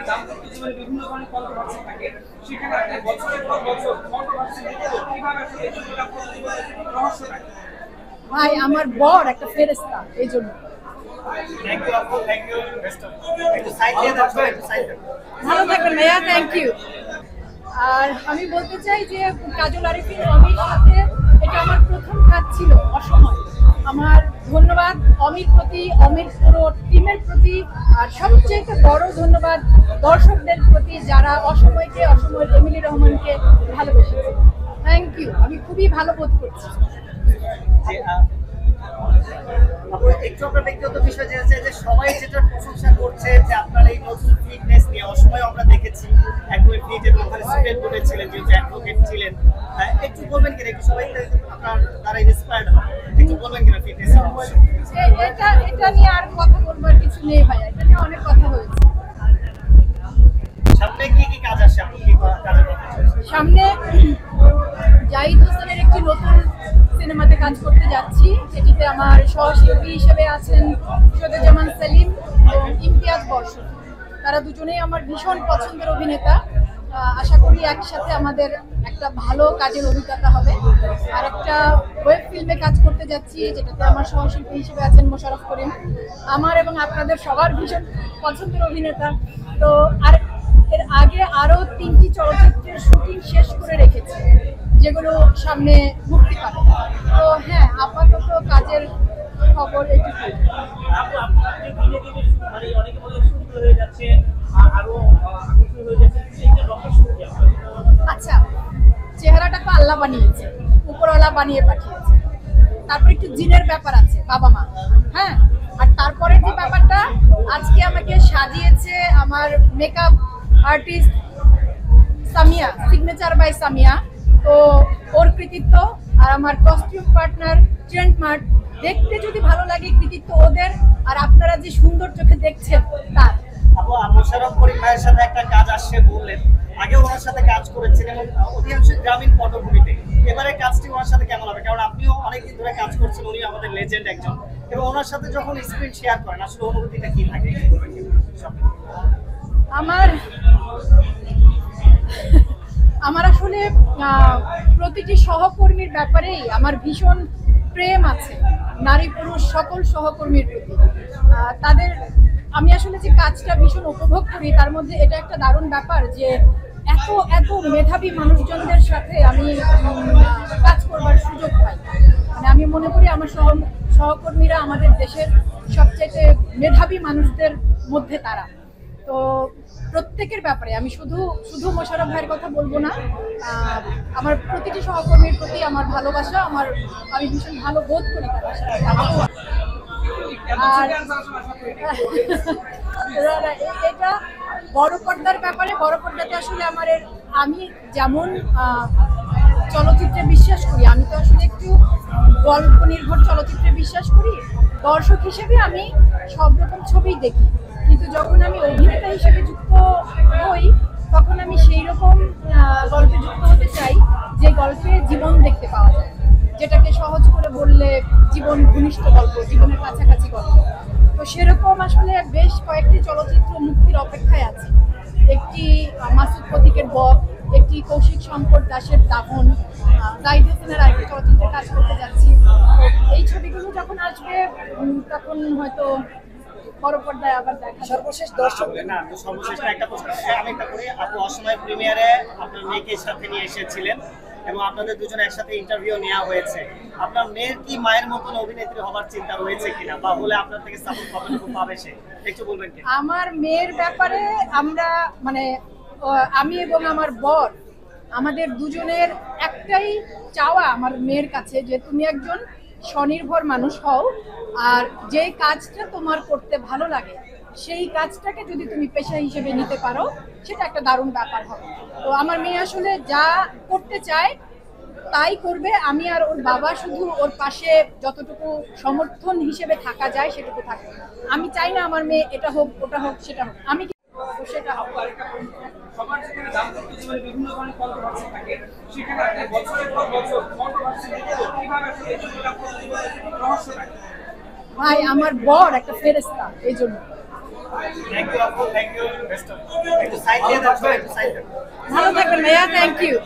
দাম্পত্য জীবনে বিভিন্ন ধরনের কন্ট্রোভার্সি থাকে, সেখানে আপনি বছরের পর বছর কন্ট্রোভার্সি নিয়ে কিভাবে আসলে এই দাম্পত্য জীবনের রহস্যটা? ভাই আমার বর একটা ফেরেশতা, এই জন্য। থ্যাংক ইউ আপু, থ্যাংক ইউ একটু সাইড দিয়ে দাও, একটু সাইড দাও। ভালো থাকবেন ভাইয়া, থ্যাংক ইউ। আর আমি বলতে চাই যে কাজল আরিফিন অমির সাথে এটা আমার প্রথম কাজ ছিল অসময়। আমার ধন্যবাদ অমির প্রতি, অমির পুরো টিমের প্রতি, আর সবচেয়ে বড় ধন্যবাদ দর্শকদের প্রতি যারা অসময়কে অসময়ের এমিলি রহমানকে ভালোবেসেছে। থ্যাংক ইউ, আমি খুবই ভালো বোধ করছি। একটু আপনার ব্যক্তিগত বিষয় যে সবাই যেটা প্রশংসা করছে যে আপনার এই নতুন ফিটনেস নিয়ে, অসময় আমরা দেখেছি একদমই ফিট এবং সুটেড করেছিলেন, যে অ্যাডভোকেট ছিলেন, একটু বলবেন কিনা, একটু সবাই আপনার দ্বারা ইন্সপায়ার্ড হয়, একটু বলবেন কিনা ফিটনেস? এটা নিয়ে আর কথা বলবার কিছু নেই ভাইয়া, এটা নিয়ে অনেক কথা হয়েছে। সামনে কি কি কাজ আসে, আপনি কি কাজের কথা? সামনে জাহিদ হোসেনের একটি নতুন সিনেমাতে কাজ করতে যাচ্ছি, যেটিতে আমার সহশিল্পী হিসেবে আছেন সৈয়দুজ্জামান সেলিম এবং ইমতিয়াজ বর্ষণ। তারা দুজনেই আমার ভীষণ পছন্দের অভিনেতা। আশা করি একসাথে আমাদের একটা ভালো কাজের অভিজ্ঞতা হবে। আর একটা ওয়েব ফিল্মে কাজ করতে যাচ্ছি, যেটাতে আমার সহশিল্পী হিসেবে আছেন মোশাররফ করিম, আমার এবং আপনাদের সবার ভীষণ পছন্দের অভিনেতা। তো আর এর আগে আরো 3টি চলচ্চিত্রের শুটিং শেষ করে রেখেছি, যেগুলো সামনে মুক্তি পাবে। তো হ্যাঁ, আপাতত কাজের খবর এটুকুই। আচ্ছা, চেহারাটা তো আল্লাহ বানিয়েছে, উপরওয়ালা বানিয়ে পাঠিয়েছে। তারপর একটু জিনের ব্যাপার আছে, বাবা মা, হ্যাঁ। আর তারপরে যে ব্যাপারটা, আজকে আমাকে সাজিয়েছে আমার makeup artist Samiya, signature by Samiya. তো ওর কৃতিত্ব, আর আমার কস্টিউম পার্টনার ট্রেন্ড মার্ট। দেখতে যদি ভালো লাগে কৃতিত্ব ওদের, আর আপনারা যে সুন্দর চোখে দেখছেন তার। আপু মোশাররফ করিম ভাইয়ের সাথে একটা কাজ আসছে বললেন, আগে ওনার সাথে কাজ করেছেন এবং অধিকাংশ গ্রামীণ পটভূমিতে। এবারে কাজটি ওনার সাথে কেমন হবে? কারণ আপনিও অনেকদিন ধরে কাজ করছেন, উনি আমাদের লেজেন্ড একজন, এবং ওনার সাথে যখন স্ক্রিন শেয়ার করেন আসলে অনুভূতিটা কি থাকে? আমার আসলে প্রতিটি সহকর্মীর ব্যাপারেই আমার ভীষণ প্রেম আছে, নারী পুরুষ সকল সহকর্মীর প্রতি। তাদের আমি আসলে যে কাজটা ভীষণ উপভোগ করি, তার মধ্যে এটা একটা দারুণ ব্যাপার যে এত এত মেধাবী মানুষজনদের সাথে আমি কাজ করবার সুযোগ পাই। মানে আমি মনে করি আমার সহকর্মীরা আমাদের দেশের সবচেয়ে মেধাবী মানুষদের মধ্যে তারা। তো প্রত্যেকের ব্যাপারে আমি শুধু মোশাররফ ভাইয়ের কথা বলবো না, আমার প্রতিটি সহকর্মীর প্রতি আমার ভালোবাসা, আমি ভীষণ ভালো বোধ করি তাদের সাথে। আর এটা বড় পর্দার ব্যাপারে, বড় পর্দাতে আসলে আমি যেমন চলচ্চিত্রে বিশ্বাস করি, আমি তো আসলে একটু গল্প নির্ভর চলচ্চিত্রে বিশ্বাস করি। দর্শক হিসেবে আমি সব রকম ছবিই দেখি, কিন্তু যখন আমি অভিনেতা হিসেবে যুক্ত হই, তখন আমি সেই রকম গল্পে যুক্ত হতে চাই যে গল্পে জীবন দেখতে পাওয়া যায়, যেটাকে সহজ করে বললে জীবন ঘনিষ্ঠ গল্প, জীবনের কাছাকাছি গল্প। তো সেরকম আসলে বেশ কয়েকটি চলচ্চিত্র মুক্তির অপেক্ষায় আছে। একটি মাসুদ প্রতীকের বক, একটি কৌশিক শঙ্কর দাসের দাহন, জাহিদ হোসেনের আরেকটি চলচ্চিত্রে কাজ করতে যাচ্ছি। এই ছবিগুলো যখন আসবে তখন হয়তো বড় পর্দায় আবার দেখা। সর্বশেষ দর্শক না, সর্বশেষ একটা প্রশ্ন আমি একটা করি। আপনি অসময় প্রিমিয়ারে আপনার মেয়েকে সাথে নিয়ে এসেছিলেন এবং আপনাদের দুজন একসাথে ইন্টারভিউ নেওয়া হয়েছে। আপনার মেয়ের কি মায়ের মতন অভিনেত্রী হবার চিন্তা রয়েছে কিনা, বা বলে আপনার থেকে সাপোর্ট কতটুকু পাবে সে, একটু বলবেন কি? আমার মেয়ের ব্যাপারে আমরা আমি এবং আমার বর, আমাদের দুজনের একটাই চাওয়া আমার মেয়ের কাছে, যে তুমি একজন স্বনির্ভর মানুষ হও, আর যে কাজটা তোমার করতে ভালো লাগে সেই কাজটাকে যদি তুমি পেশা হিসেবে নিতে পারো, সেটা একটা দারুণ ব্যাপার হবে। তো আমার মেয়ে আসলে যা করতে চায় তাই করবে। আমি আর ওর বাবা শুধু ওর পাশে যতটুকু সমর্থন হিসেবে থাকা যায় সেটুকু থাকবে। আমি চাই না আমার মেয়ে এটা হোক, ওটা হোক, সেটা হোক, আমি সেটা হোক। সবার জীবনে দাম্পত্য জীবনে বিভিন্ন ধরনের কন্ট্রোভার্সি থাকে, সেখানে আপনি বছরের পর বছর কন্ট্রোভার্সি নিয়ে কিভাবে আসলে এই দাম্পত্য জীবনের রহস্যটা? ভাই আমার বর একটা ফেরেশতা, এই জন্য। থ্যাংক ইউ আপু, থ্যাংক ইউ, বেস্ট অফ। একটু সাইড দিয়ে দেন, সবাই একটু সাইড দেন। ভালো থাকবেন ভাইয়া, থ্যাংক ইউ।